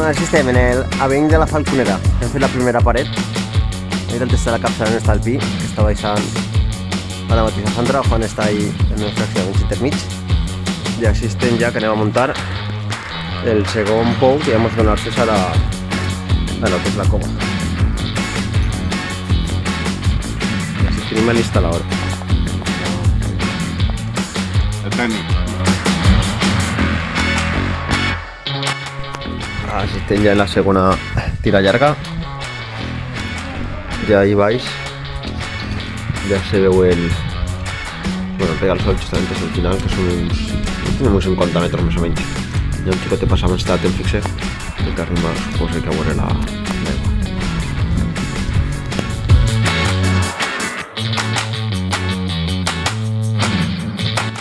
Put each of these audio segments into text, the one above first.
Bueno, así estem en el avenc de la Falconera. Hem fet la primera paret. Ahí dalt està la capçalera on està el pi, que està baixant ara mateix a Sandra. Juan està ahí en els fraccionaments intermig. I així estem ja que anem a muntar el segon pou que ja ens dona accés a lo que és la cova. I així tenim l'instal·lador. El tècnic. Així estem ja en la segona tira llarga. Ja ahí baix ja se veu el... Bueno, pega el sol justament és el final, que són uns 50 metres més o menys. Hi ha un xicotet passant en estat, em fixe, que arriba, suposo que a veure l'aigua.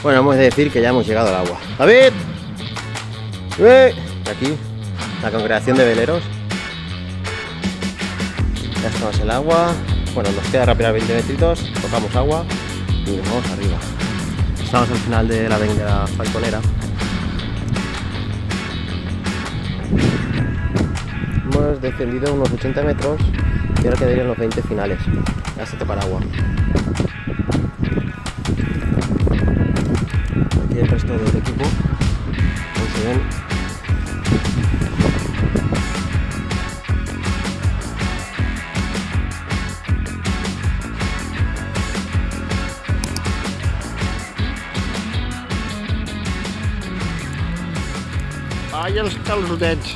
Bueno, hemos de decir que ya hemos llegado al agua. ¡David! Aquí, la congregación de veleros. Ya estamos en el agua. Bueno, nos queda rápido 20 metritos, tocamos agua y nos vamos arriba. Estamos al final de la avenida de la Falconera. Hemos descendido unos 80 metros y ahora quedarían los 20 finales. Ya se toca el agua. Aquí el resto del equipo, como se ven. Ai, els calçotets.